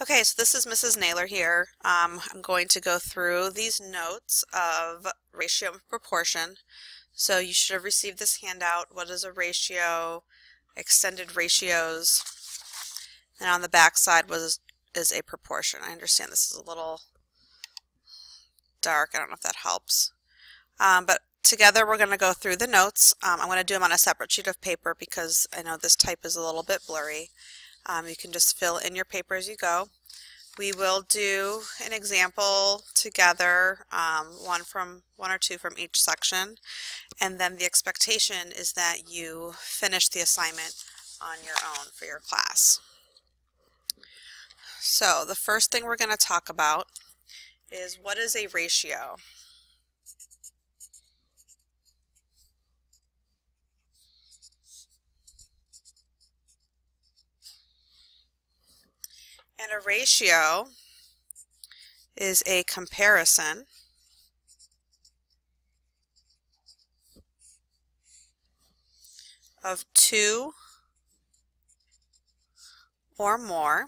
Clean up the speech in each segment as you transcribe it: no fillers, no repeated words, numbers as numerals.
Okay, so this is Mrs. Naylor here. I'm going to go through these notes of ratio and proportion. So you should have received this handout. What is a ratio? Extended ratios. And on the back side is a proportion. I understand this is a little dark. I don't know if that helps. But together we're going to go through the notes. I'm going to do them on a separate sheet of paper because I know this type is a little bit blurry. You can just fill in your paper as you go. We will do an example together, one or two from each section, and then the expectation is that you finish the assignment on your own for your class. So the first thing we're going to talk about is what is a ratio? And a ratio is a comparison of two or more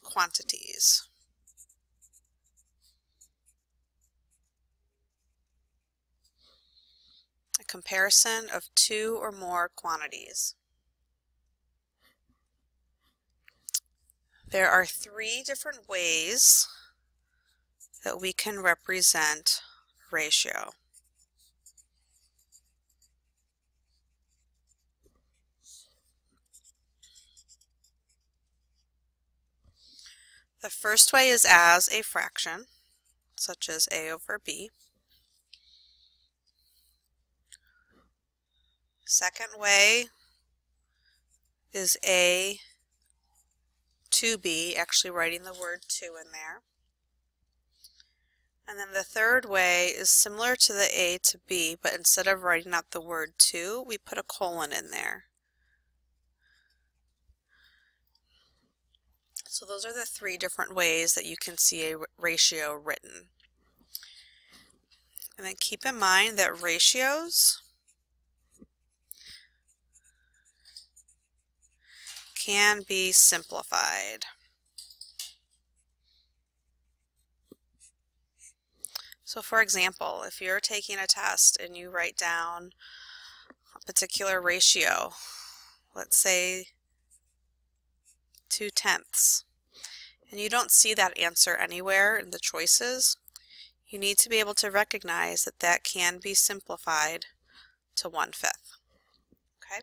quantities. A comparison of two or more quantities. There are three different ways that we can represent ratio. The first way is as a fraction, such as A over B. Second way is A to B, actually writing the word 2 in there. And then the third way is similar to the A to B, but instead of writing out the word 2, we put a colon in there. So those are the three different ways that you can see a ratio written. And then keep in mind that ratios can be simplified. So for example, if you're taking a test and you write down a particular ratio, let's say 2/10, and you don't see that answer anywhere in the choices, you need to be able to recognize that that can be simplified to 1/5. Okay?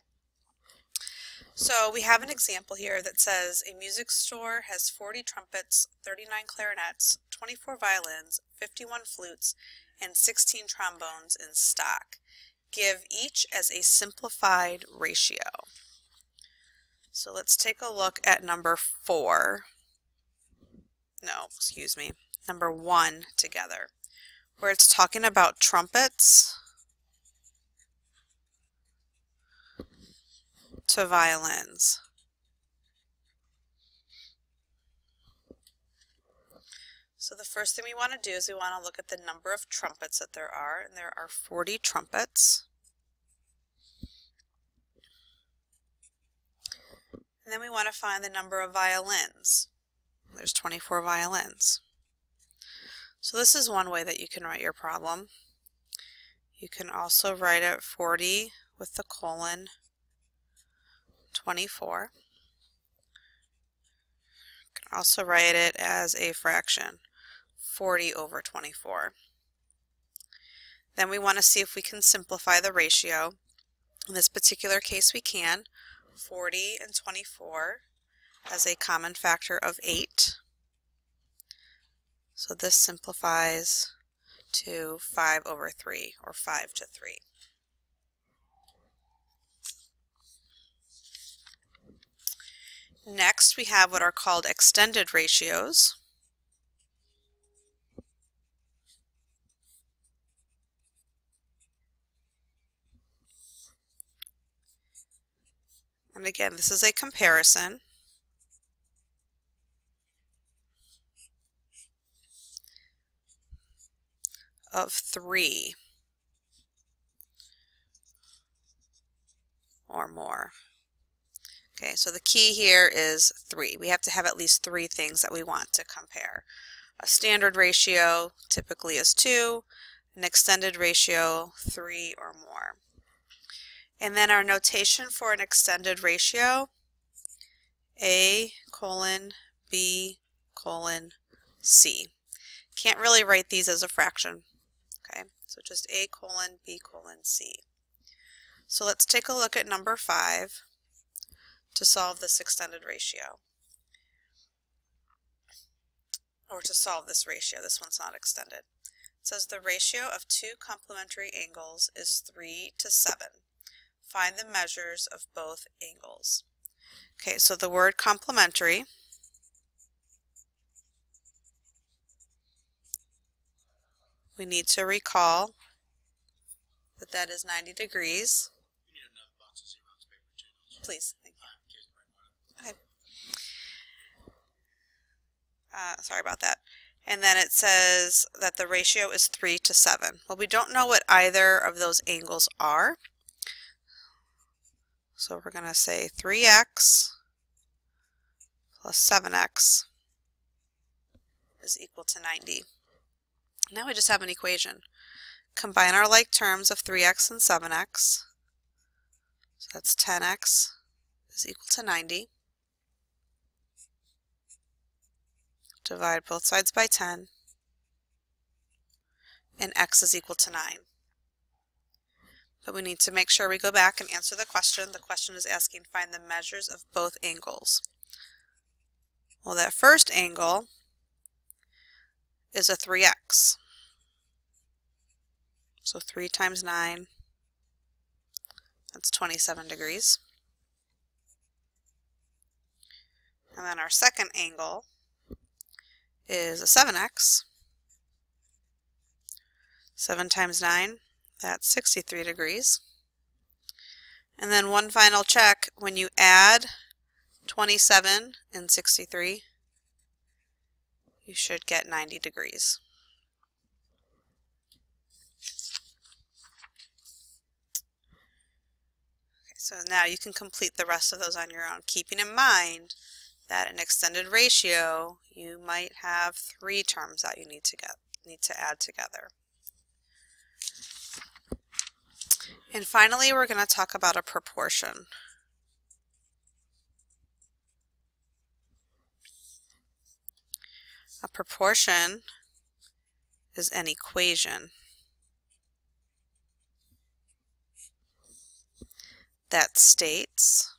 So we have an example here that says a music store has 40 trumpets, 39 clarinets, 24 violins, 51 flutes, and 16 trombones in stock. Give each as a simplified ratio. So let's take a look at number 1 together, where it's talking about trumpets to violins. So the first thing we want to do is we want to look at the number of trumpets that there are, and there are 40 trumpets. And then we want to find the number of violins. There's 24 violins. So this is one way that you can write your problem. You can also write it 40 with the colon, 24. You can also write it as a fraction, 40 over 24. Then we want to see if we can simplify the ratio. In this particular case we can. 40 and 24 has a common factor of 8. So this simplifies to 5 over 3, or 5 to 3. Next, we have what are called extended ratios. And again, this is a comparison of 3 or more. Okay, so the key here is 3. We have to have at least 3 things that we want to compare. A standard ratio typically is 2, an extended ratio 3 or more. And then our notation for an extended ratio, A colon B colon C. Can't really write these as a fraction. Okay, so just A colon B colon C. So let's take a look at number 5 to solve this extended ratio. Or to solve this ratio. This one's not extended. It says the ratio of 2 complementary angles is 3 to 7. Find the measures of both angles. Okay, so the word complementary, we need to recall that that is 90 degrees. You need another box of Xerox paper too. Please. Thank you. Okay. Sorry about that. And then it says that the ratio is 3 to 7. Well, we don't know what either of those angles are. So we're going to say 3x plus 7x is equal to 90. Now we just have an equation. Combine our like terms of 3x and 7x. So that's 10x is equal to 90. Divide both sides by 10. And x is equal to 9. But we need to make sure we go back and answer the question. The question is asking find the measures of both angles. Well, that first angle is a 3x. So 3 times 9, that's 27 degrees. And then our second angle is a 7x. 7 times 9, that's 63 degrees. And then one final check, when you add 27 and 63, you should get 90 degrees. Okay, so now you can complete the rest of those on your own, keeping in mind that an extended ratio, you might have 3 terms that you need to add together. And finally, we're going to talk about a proportion. A proportion is an equation that states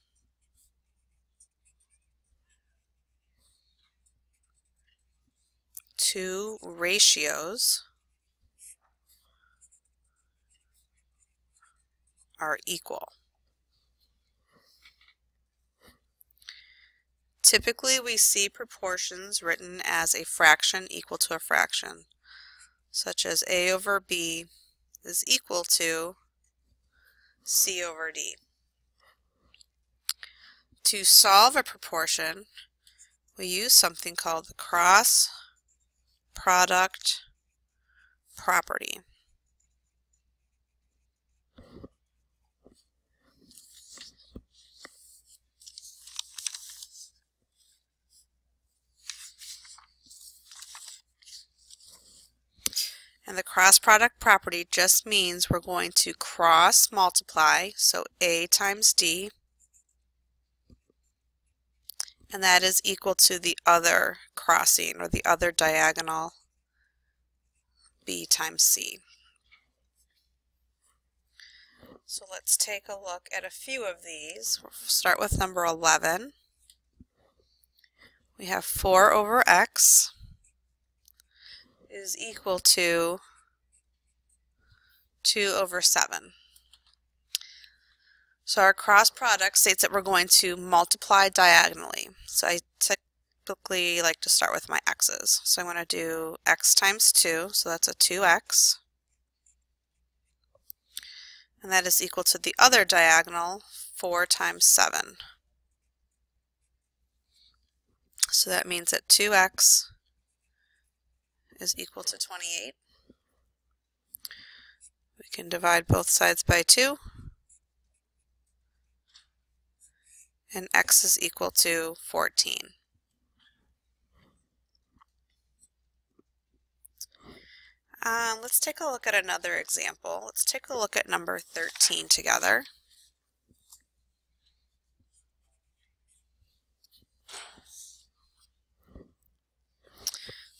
two ratios are equal. Typically, we see proportions written as a fraction equal to a fraction, such as A over B is equal to C over D. To solve a proportion, we use something called the cross product property. And the cross product property just means we're going to cross multiply, so A times D, and that is equal to the other crossing or the other diagonal, B times C. So let's take a look at a few of these. We'll start with number 11. We have 4 over x is equal to 2 over 7. So our cross product states that we're going to multiply diagonally. So I typically like to start with my x's. So I'm going to do x times 2, so that's a 2x. And that is equal to the other diagonal, 4 times 7. So that means that 2x is equal to 28. We can divide both sides by 2. and x is equal to 14. Let's take a look at another example. Let's take a look at number 13 together.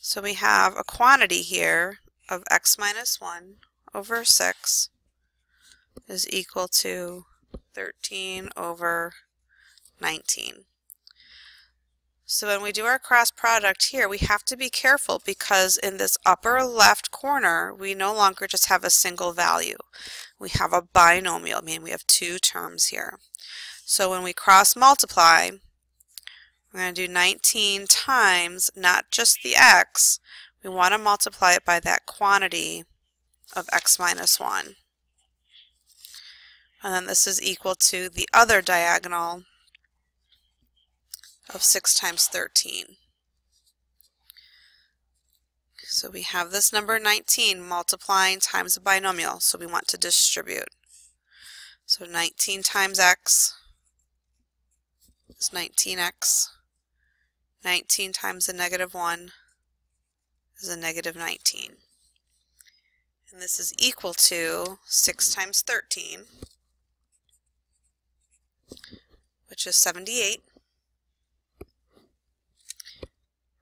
So we have a quantity here of x minus 1 over 6 is equal to 13 over 19. So when we do our cross product here, we have to be careful because in this upper left corner, we no longer just have a single value. We have a binomial, meaning we have two terms here. So when we cross multiply, we're going to do 19 times, not just the x, we want to multiply it by that quantity of x minus 1. And then this is equal to the other diagonal of 6 times 13. So we have this number 19 multiplying times a binomial, so we want to distribute. So 19 times x is 19x. 19 times a negative 1 is a negative 19. And this is equal to 6 times 13, which is 78.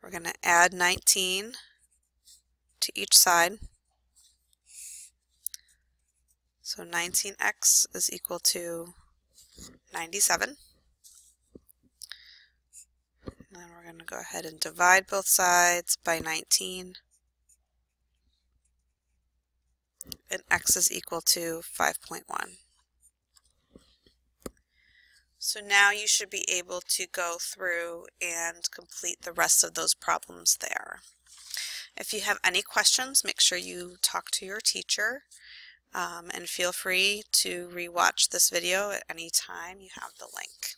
We're going to add 19 to each side. So 19x is equal to 97. And then we're going to go ahead and divide both sides by 19. And x is equal to 5.1. So now you should be able to go through and complete the rest of those problems there. If you have any questions, make sure you talk to your teacher, and feel free to rewatch this video at any time. You have the link.